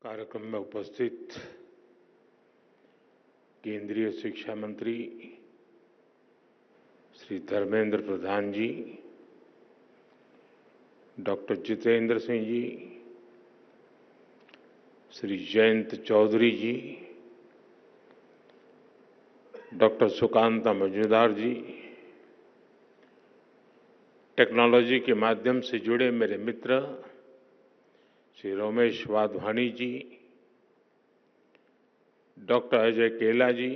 कार्यक्रम में उपस्थित केंद्रीय शिक्षा मंत्री श्री धर्मेंद्र प्रधान जी, डॉक्टर जितेंद्र सिंह जी, श्री जयंत चौधरी जी, डॉक्टर सुकांता मजूमदार जी, टेक्नोलॉजी के माध्यम से जुड़े मेरे मित्र श्री रमेश वाधवानी जी, डॉक्टर अजय केला जी,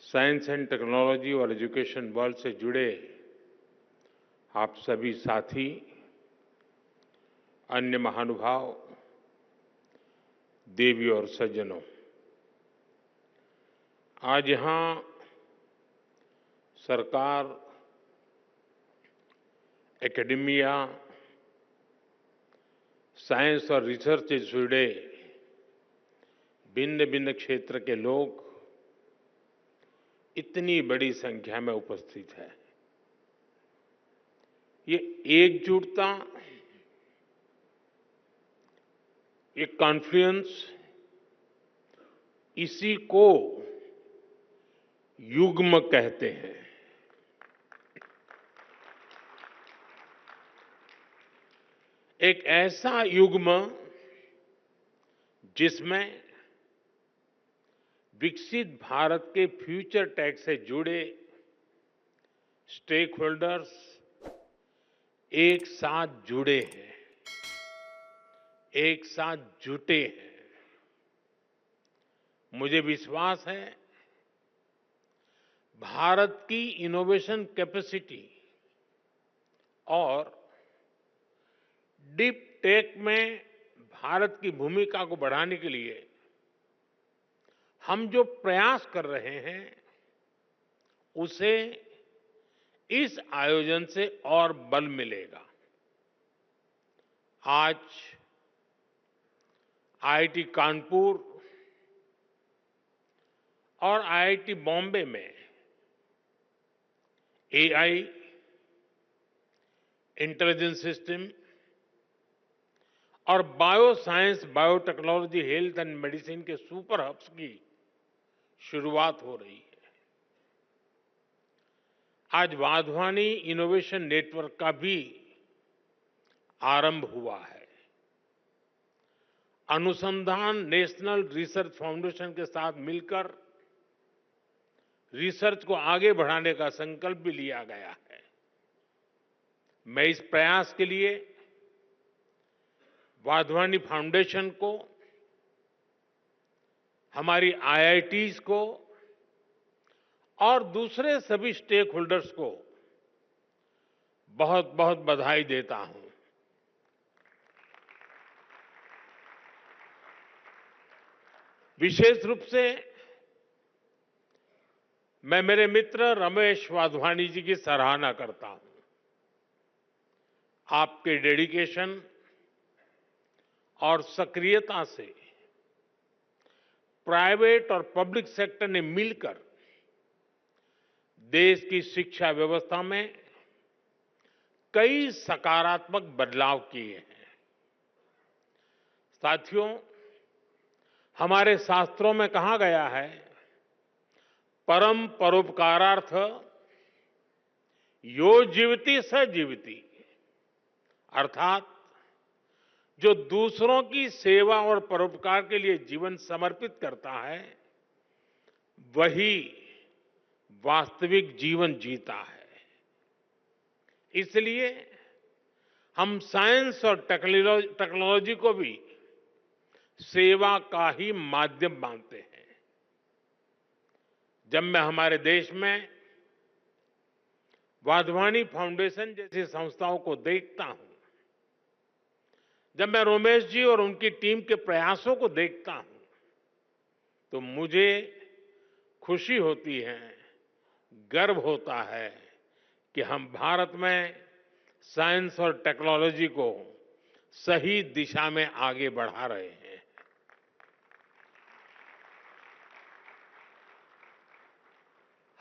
साइंस एंड टेक्नोलॉजी और एजुकेशन वर्ल्ड से जुड़े आप सभी साथी, अन्य महानुभाव, देवी और सज्जनों, आज यहां सरकार, एकेडेमिया, साइंस और रिसर्च से जुड़े भिन्न भिन्न क्षेत्र के लोग इतनी बड़ी संख्या में उपस्थित है। ये एकजुटता, ये कॉन्फ्लुएंस, इसी को युग्म कहते हैं। एक ऐसा युग्म जिसमें विकसित भारत के फ्यूचर टेक से जुड़े स्टेक होल्डर्स एक साथ जुड़े हैं, एक साथ जुटे हैं। मुझे विश्वास है भारत की इनोवेशन कैपेसिटी और डीप टेक में भारत की भूमिका को बढ़ाने के लिए हम जो प्रयास कर रहे हैं उसे इस आयोजन से और बल मिलेगा। आज आईआईटी कानपुर और आईआईटी बॉम्बे में एआई, इंटेलिजेंस सिस्टम और bio science, biotechnology, health and medicine के सुपर हब्स की शुरुआत हो रही है। आज वाधवानी इनोवेशन नेटवर्क का भी आरंभ हुआ है। अनुसंधान नेशनल रिसर्च फाउंडेशन के साथ मिलकर रिसर्च को आगे बढ़ाने का संकल्प भी लिया गया है। मैं इस प्रयास के लिए वाधवानी फाउंडेशन को, हमारी आईआईटीज को और दूसरे सभी स्टेक होल्डर्स को बहुत बहुत बधाई देता हूं। विशेष रूप से मैं मेरे मित्र रमेश वाधवानी जी की सराहना करता हूं। आपके डेडिकेशन और सक्रियता से प्राइवेट और पब्लिक सेक्टर ने मिलकर देश की शिक्षा व्यवस्था में कई सकारात्मक बदलाव किए हैं। साथियों, हमारे शास्त्रों में कहा गया है, परम परोपकारार्थ यो जीवति स जीवति, अर्थात जो दूसरों की सेवा और परोपकार के लिए जीवन समर्पित करता है वही वास्तविक जीवन जीता है। इसलिए हम साइंस और टेक्नोलॉजी को भी सेवा का ही माध्यम मानते हैं। जब मैं हमारे देश में वाधवानी फाउंडेशन जैसी संस्थाओं को देखता हूं, जब मैं रमेश जी और उनकी टीम के प्रयासों को देखता हूं, तो मुझे खुशी होती है, गर्व होता है कि हम भारत में साइंस और टेक्नोलॉजी को सही दिशा में आगे बढ़ा रहे हैं।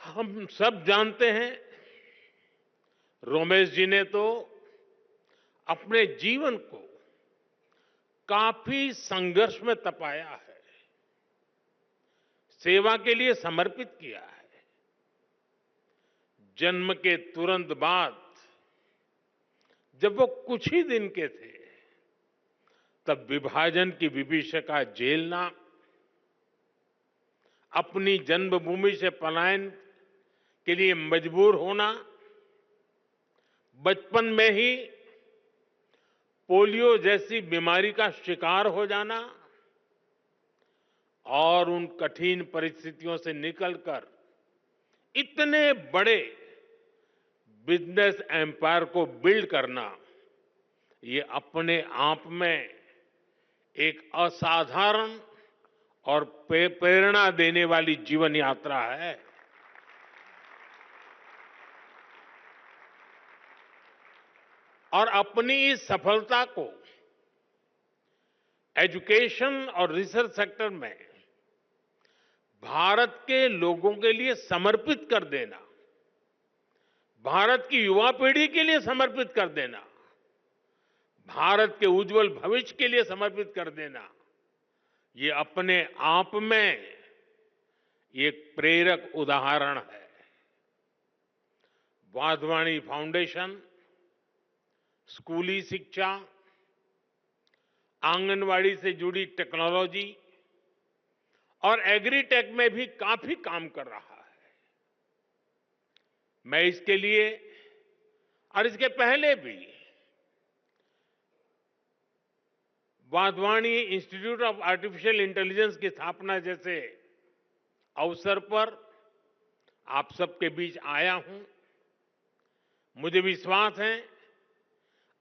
हम सब जानते हैं, रमेश जी ने तो अपने जीवन को काफी संघर्ष में तपाया है, सेवा के लिए समर्पित किया है। जन्म के तुरंत बाद जब वो कुछ ही दिन के थे, तब विभाजन की विभीषिका झेलना, अपनी जन्मभूमि से पलायन के लिए मजबूर होना, बचपन में ही पोलियो जैसी बीमारी का शिकार हो जाना और उन कठिन परिस्थितियों से निकलकर इतने बड़े बिजनेस एम्पायर को बिल्ड करना, ये अपने आप में एक असाधारण और प्रेरणा देने वाली जीवन यात्रा है। और अपनी इस सफलता को एजुकेशन और रिसर्च सेक्टर में भारत के लोगों के लिए समर्पित कर देना, भारत की युवा पीढ़ी के लिए समर्पित कर देना, भारत के उज्जवल भविष्य के लिए समर्पित कर देना, ये अपने आप में एक प्रेरक उदाहरण है। वाधवानी फाउंडेशन स्कूली शिक्षा, आंगनवाड़ी से जुड़ी टेक्नोलॉजी और एग्रीटेक में भी काफी काम कर रहा है। मैं इसके लिए और इसके पहले भी Wadhwani institute of artificial intelligence की स्थापना जैसे अवसर पर आप सबके बीच आया हूं। मुझे विश्वास है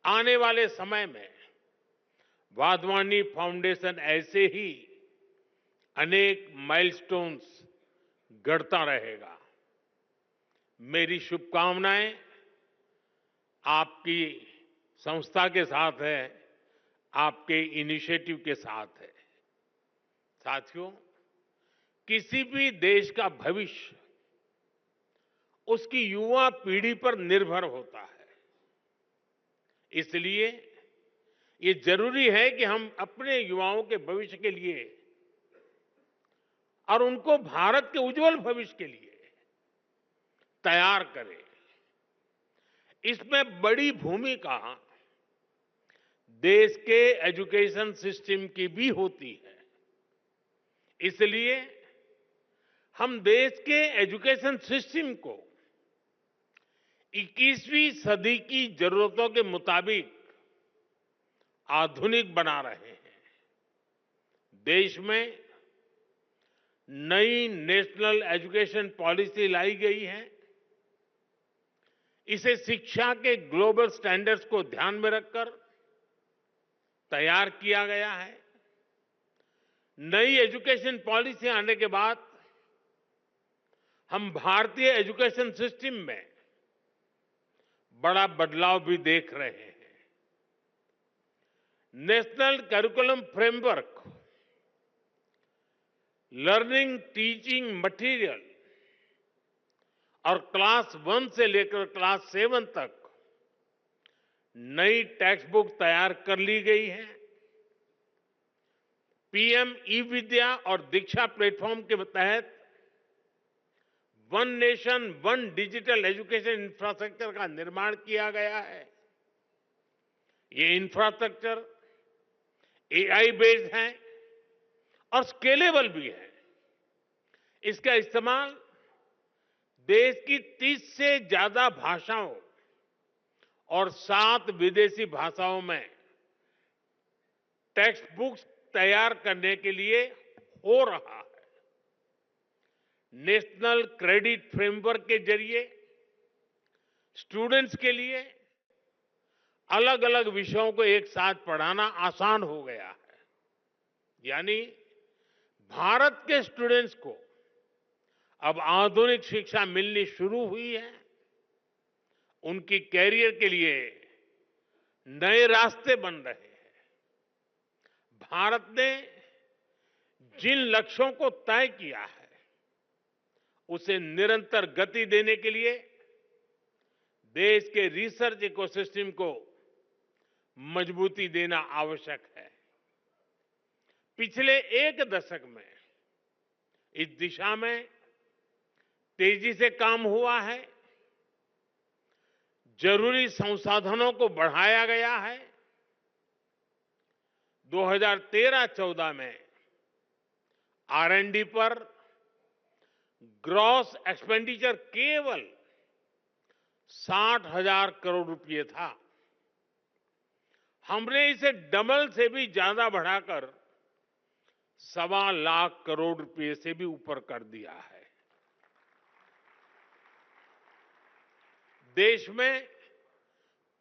आने वाले समय में वाधवानी फाउंडेशन ऐसे ही अनेक माइलस्टोन्स गढ़ता रहेगा। मेरी शुभकामनाएं आपकी संस्था के साथ है, आपके इनिशिएटिव के साथ है। साथियों, किसी भी देश का भविष्य उसकी युवा पीढ़ी पर निर्भर होता है। इसलिए ये जरूरी है कि हम अपने युवाओं के भविष्य के लिए और उनको भारत के उज्जवल भविष्य के लिए तैयार करें। इसमें बड़ी भूमिका देश के एजुकेशन सिस्टम की भी होती है। इसलिए हम देश के एजुकेशन सिस्टम को 21वीं सदी की जरूरतों के मुताबिक आधुनिक बना रहे हैं। देश में नई नेशनल एजुकेशन पॉलिसी लाई गई है। इसे शिक्षा के ग्लोबल स्टैंडर्ड्स को ध्यान में रखकर तैयार किया गया है। नई एजुकेशन पॉलिसी आने के बाद हम भारतीय एजुकेशन सिस्टम में बड़ा बदलाव भी देख रहे हैं। National curriculum framework, learning teaching material और क्लास 1 से लेकर क्लास 7 तक नई टेक्स्ट बुक तैयार कर ली गई है। पीएम ई विद्या और दीक्षा प्लेटफॉर्म के तहत one nation one digital education infrastructure का निर्माण किया गया है। ये इंफ्रास्ट्रक्चर एआई बेस्ड है और स्केलेबल भी है। इसका इस्तेमाल देश की 30 से ज्यादा भाषाओं और 7 विदेशी भाषाओं में टेक्स्ट बुक्स तैयार करने के लिए हो रहा है। नेशनल क्रेडिट फ्रेमवर्क के जरिए स्टूडेंट्स के लिए अलग अलग विषयों को एक साथ पढ़ाना आसान हो गया है। यानी भारत के स्टूडेंट्स को अब आधुनिक शिक्षा मिलनी शुरू हुई है। उनकी कैरियर के लिए नए रास्ते बन रहे हैं। भारत ने जिन लक्ष्यों को तय किया है उसे निरंतर गति देने के लिए देश के रिसर्च इकोसिस्टम को मजबूती देना आवश्यक है। पिछले एक दशक में इस दिशा में तेजी से काम हुआ है। जरूरी संसाधनों को बढ़ाया गया है। 2013-14 में R&D पर ग्रॉस एक्सपेंडिचर केवल 60,000 करोड़ रुपए था। हमने इसे डबल से भी ज्यादा बढ़ाकर 1.25 लाख करोड़ रुपए से भी ऊपर कर दिया है। देश में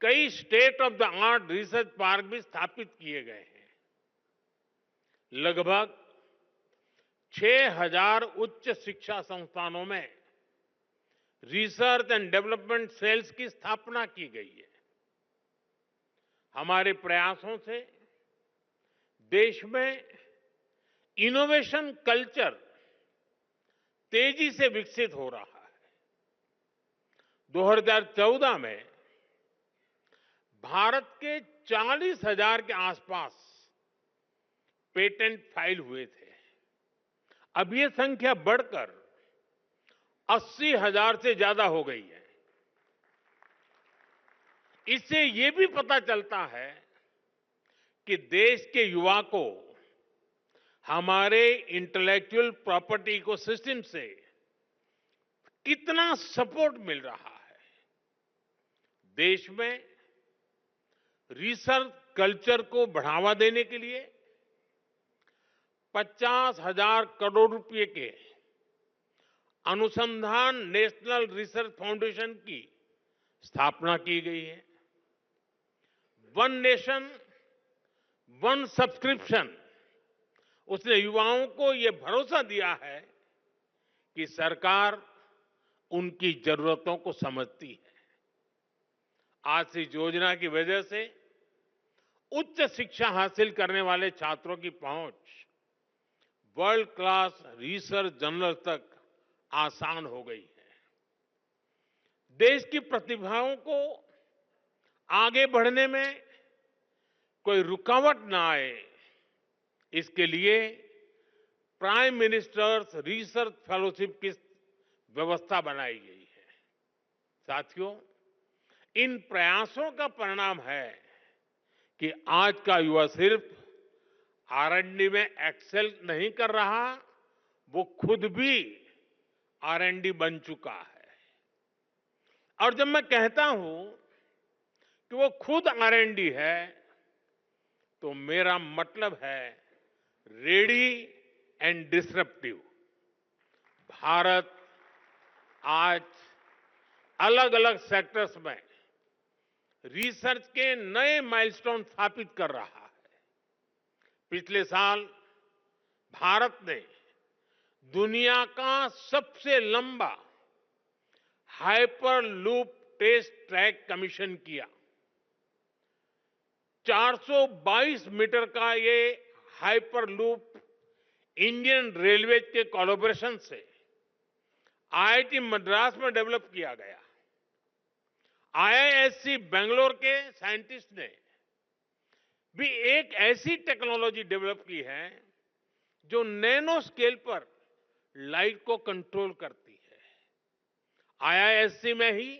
कई state of the art research park भी स्थापित किए गए हैं। लगभग 6,000 उच्च शिक्षा संस्थानों में रिसर्च एंड डेवलपमेंट सेल्स की स्थापना की गई है। हमारे प्रयासों से देश में इनोवेशन कल्चर तेजी से विकसित हो रहा है। 2014 में भारत के 40,000 के आसपास पेटेंट फाइल हुए थे। अब ये संख्या बढ़कर 80,000 से ज्यादा हो गई है। इससे ये भी पता चलता है कि देश के युवा को हमारे इंटेलेक्चुअल प्रॉपर्टी इकोसिस्टम से कितना सपोर्ट मिल रहा है। देश में रिसर्च कल्चर को बढ़ावा देने के लिए 50,000 करोड़ रुपए के अनुसंधान नेशनल रिसर्च फाउंडेशन की स्थापना की गई है। वन नेशन वन सब्सक्रिप्शन उसने युवाओं को ये भरोसा दिया है कि सरकार उनकी जरूरतों को समझती है। आज से इस योजना की वजह से उच्च शिक्षा हासिल करने वाले छात्रों की पहुंच वर्ल्ड क्लास रिसर्च जर्नल तक आसान हो गई है। देश की प्रतिभाओं को आगे बढ़ने में कोई रुकावट ना आए, इसके लिए प्राइम मिनिस्टर्स रिसर्च फेलोशिप की व्यवस्था बनाई गई है। साथियों, इन प्रयासों का परिणाम है कि आज का युवा सिर्फ R&D में एक्सेल नहीं कर रहा, वो खुद भी R&D बन चुका है। और जब मैं कहता हूं कि वो खुद R&D है, तो मेरा मतलब है रेडी एंड डिसरप्टिव। भारत आज अलग अलग सेक्टर्स में रिसर्च के नए माइलस्टोन स्थापित कर रहा है। पिछले साल भारत ने दुनिया का सबसे लंबा हाइपरलूप टेस्ट ट्रैक कमीशन किया। 422 मीटर का ये हाइपरलूप इंडियन रेलवे के कोलैबोरेशन से IIT मद्रास में डेवलप किया गया। IISc बेंगलोर के साइंटिस्ट ने भी एक ऐसी टेक्नोलॉजी डेवलप की है जो नैनो स्केल पर लाइट को कंट्रोल करती है। IISc में ही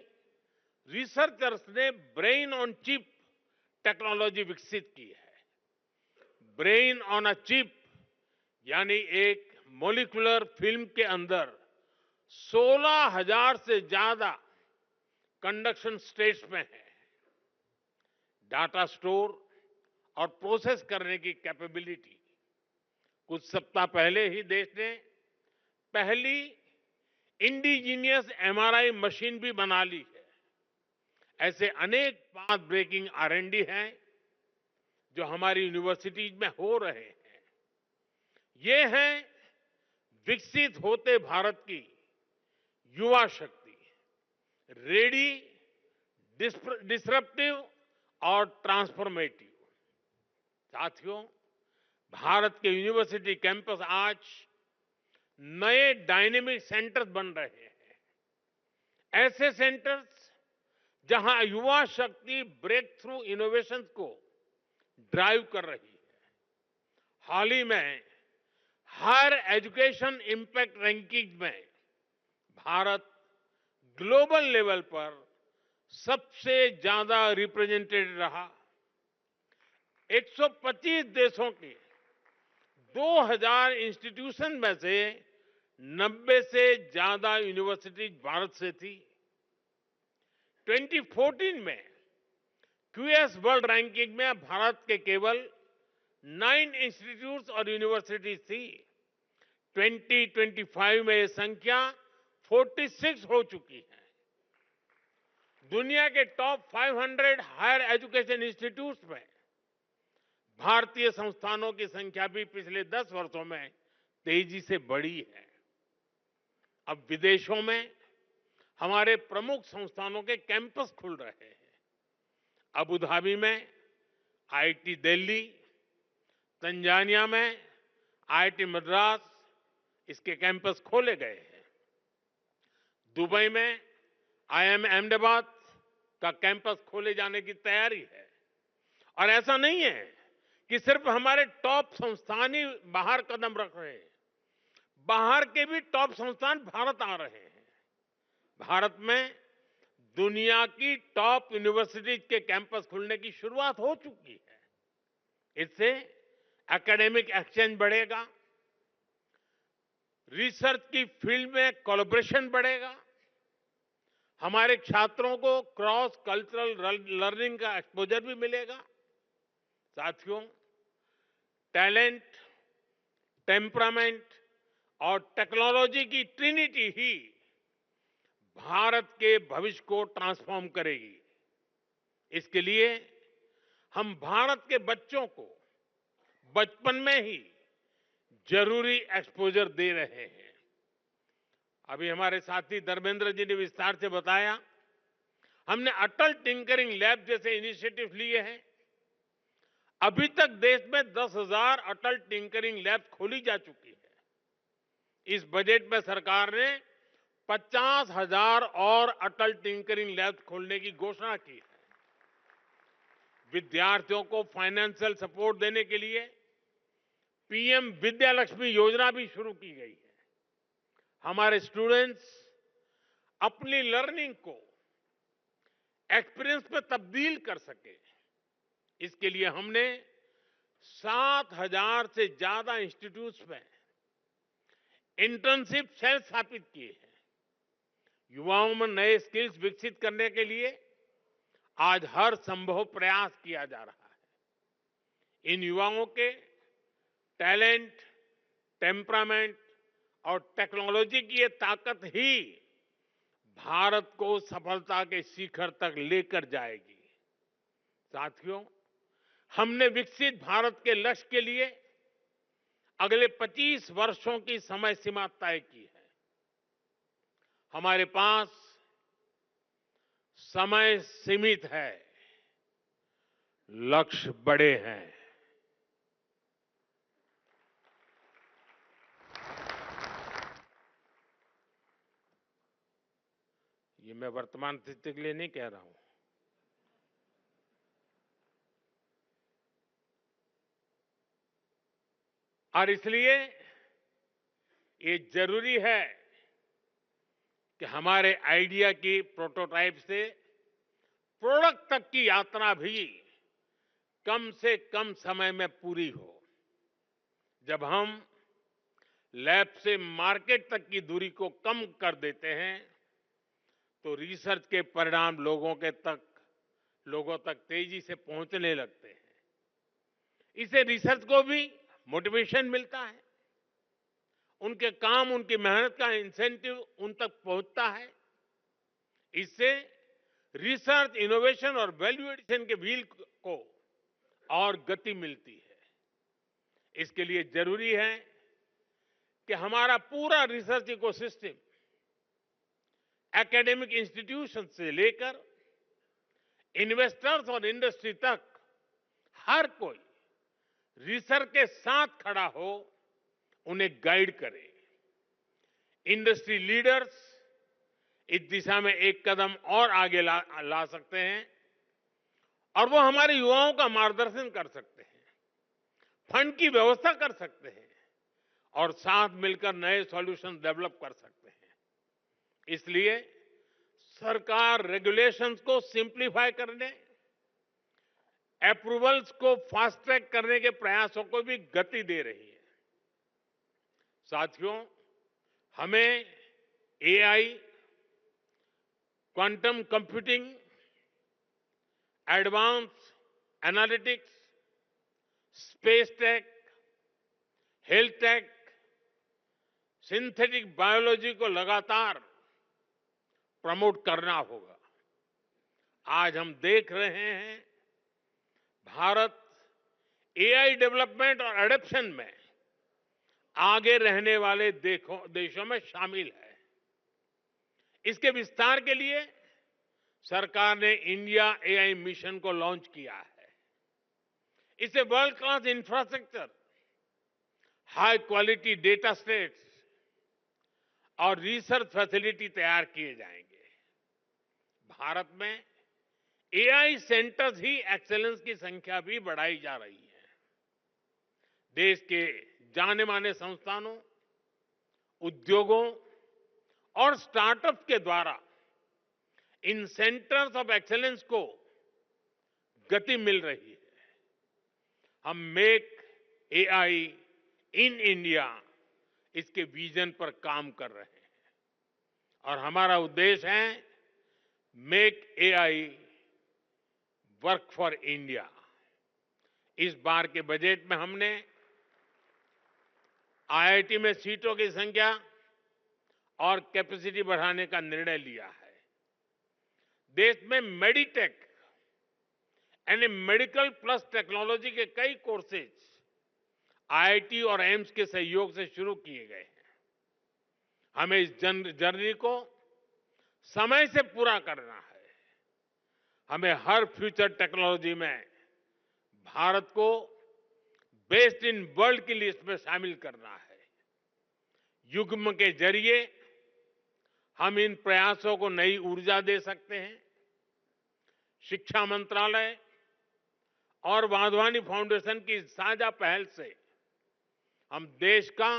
रिसर्चर्स ने ब्रेन ऑन चिप टेक्नोलॉजी विकसित की है। ब्रेन ऑन अ चिप यानी एक मॉलिक्यूलर फिल्म के अंदर 16,000 से ज्यादा कंडक्शन स्टेट्स में है। डाटा स्टोर और प्रोसेस करने की कैपेबिलिटी। कुछ सप्ताह पहले ही देश ने पहली इंडिजीनियस MRI मशीन भी बना ली है। ऐसे अनेक पाथ ब्रेकिंग R&D हैं जो हमारी यूनिवर्सिटीज में हो रहे हैं। ये है विकसित होते भारत की युवा शक्ति, रेडी, डिसरप्टिव और ट्रांसफॉर्मेटिव। साथियों, भारत के यूनिवर्सिटी कैंपस आज नए डायनेमिक सेंटर्स बन रहे हैं। ऐसे सेंटर्स जहां युवा शक्ति ब्रेक थ्रू इनोवेशन को ड्राइव कर रही है। हाल ही में हायर एजुकेशन इम्पैक्ट रैंकिंग में भारत ग्लोबल लेवल पर सबसे ज्यादा रिप्रेजेंटेड रहा। 125 देशों के 2000 इंस्टीट्यूशन में से 90 से ज्यादा यूनिवर्सिटीज भारत से थी। 2014 में क्यूएस वर्ल्ड रैंकिंग में भारत के केवल 9 इंस्टीट्यूट्स और यूनिवर्सिटीज थी। 2025 में ये संख्या 46 हो चुकी है। दुनिया के टॉप 500 हायर एजुकेशन इंस्टीट्यूट्स में भारतीय संस्थानों की संख्या भी पिछले 10 वर्षों में तेजी से बढ़ी है। अब विदेशों में हमारे प्रमुख संस्थानों के कैंपस खुल रहे हैं। अबू धाबी में आईआईटी दिल्ली, तंजानिया में आईआईटी मद्रास, इसके कैंपस खोले गए हैं। दुबई में आईआईएम अहमदाबाद का कैंपस खोले जाने की तैयारी है। और ऐसा नहीं है कि सिर्फ हमारे टॉप संस्थान ही बाहर कदम रख रहे हैं, बाहर के भी टॉप संस्थान भारत आ रहे हैं। भारत में दुनिया की टॉप यूनिवर्सिटीज के कैंपस खुलने की शुरुआत हो चुकी है। इससे एकेडमिक एक्सचेंज बढ़ेगा, रिसर्च की फील्ड में कोलैबोरेशन बढ़ेगा, हमारे छात्रों को क्रॉस कल्चरल लर्निंग का एक्सपोजर भी मिलेगा। साथियों, टैलेंट, टेम्परामेंट और टेक्नोलॉजी की ट्रिनिटी ही भारत के भविष्य को ट्रांसफॉर्म करेगी। इसके लिए हम भारत के बच्चों को बचपन में ही जरूरी एक्सपोजर दे रहे हैं। अभी हमारे साथी धर्मेंद्र जी ने विस्तार से बताया, हमने अटल टिंकरिंग लैब जैसे इनिशिएटिव लिए हैं। अभी तक देश में 10,000 अटल टिंकरिंग लैब खोली जा चुकी है। इस बजट में सरकार ने 50,000 और अटल टिंकरिंग लैब खोलने की घोषणा की है। विद्यार्थियों को फाइनेंशियल सपोर्ट देने के लिए पीएम विद्यालक्ष्मी योजना भी शुरू की गई है। हमारे स्टूडेंट्स अपनी लर्निंग को एक्सपीरियंस में तब्दील कर सके, इसके लिए हमने 7,000 से ज्यादा इंस्टीट्यूट्स में इंटर्नशिप सेल स्थापित किए हैं। युवाओं में नए स्किल्स विकसित करने के लिए आज हर संभव प्रयास किया जा रहा है। इन युवाओं के टैलेंट, टेम्परामेंट और टेक्नोलॉजी की ये ताकत ही भारत को सफलता के शिखर तक लेकर जाएगी। साथियों, हमने विकसित भारत के लक्ष्य के लिए अगले 25 वर्षों की समय सीमा तय की है। हमारे पास समय सीमित है, लक्ष्य बड़े हैं। ये मैं वर्तमान स्थिति के लिए नहीं कह रहा हूं। और इसलिए ये जरूरी है कि हमारे आइडिया की प्रोटोटाइप से प्रोडक्ट तक की यात्रा भी कम से कम समय में पूरी हो। जब हम लैब से मार्केट तक की दूरी को कम कर देते हैं तो रिसर्च के परिणाम लोगों तक तेजी से पहुंचने लगते हैं। इससे रिसर्च को भी मोटिवेशन मिलता है, उनके काम, उनकी मेहनत का इंसेंटिव उन तक पहुंचता है। इससे रिसर्च, इनोवेशन और वैल्यू एडिशन के व्हील को और गति मिलती है। इसके लिए जरूरी है कि हमारा पूरा रिसर्च इकोसिस्टम एकेडमिक इंस्टीट्यूशन से लेकर इन्वेस्टर्स और इंडस्ट्री तक हर कोई रिसर्च के साथ खड़ा हो, उन्हें गाइड करे। इंडस्ट्री लीडर्स इस दिशा में एक कदम और आगे ला सकते हैं और वो हमारे युवाओं का मार्गदर्शन कर सकते हैं। फंड की व्यवस्था कर सकते हैं और साथ मिलकर नए सॉल्यूशन डेवलप कर सकते हैं। इसलिए सरकार रेगुलेशंस को सिंप्लीफाई करने, अप्रूवल्स को फास्ट ट्रैक करने के प्रयासों को भी गति दे रही है। साथियों, हमें AI, quantum computing, advance analytics, space tech, health take, synthetic biology को लगातार प्रमोट करना होगा। आज हम देख रहे हैं भारत एआई डेवलपमेंट और एडॉप्शन में आगे रहने वाले देशों में शामिल है। इसके विस्तार के लिए सरकार ने इंडिया एआई मिशन को लॉन्च किया है। इससे world class infrastructure, high quality data sets और रिसर्च फैसिलिटी तैयार किए जाएंगे। भारत में एआई सेंटर्स ही एक्सेलेंस की संख्या भी बढ़ाई जा रही है। देश के जाने माने संस्थानों, उद्योगों और स्टार्टअप्स के द्वारा इन सेंटर्स ऑफ एक्सेलेंस को गति मिल रही है। हम मेक एआई इन इंडिया, इसके विजन पर काम कर रहे हैं और हमारा उद्देश्य है make AI work for India. इस बार के बजट में हमने आईआईटी में सीटों की संख्या और कैपेसिटी बढ़ाने का निर्णय लिया है। देश में मेडिटेक यानी मेडिकल प्लस टेक्नोलॉजी के कई कोर्सेज आईआईटी और एम्स के सहयोग से शुरू किए गए हैं। हमें इस जर्नी को समय से पूरा करना है। हमें हर फ्यूचर टेक्नोलॉजी में भारत को बेस्ट इन वर्ल्ड की लिस्ट में शामिल करना है। युग्म के जरिए हम इन प्रयासों को नई ऊर्जा दे सकते हैं। शिक्षा मंत्रालय और वाधवानी फाउंडेशन की साझा पहल से हम देश का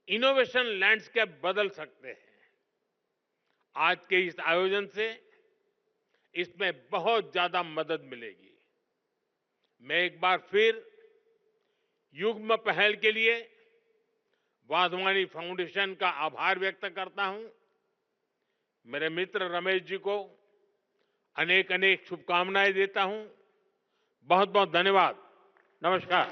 इनोवेशन लैंडस्केप बदल सकते हैं। आज के इस आयोजन से इसमें बहुत ज्यादा मदद मिलेगी। मैं एक बार फिर युग्म पहल के लिए वाधवानी फाउंडेशन का आभार व्यक्त करता हूं। मेरे मित्र रमेश जी को अनेक अनेक शुभकामनाएं देता हूं। बहुत बहुत धन्यवाद। नमस्कार।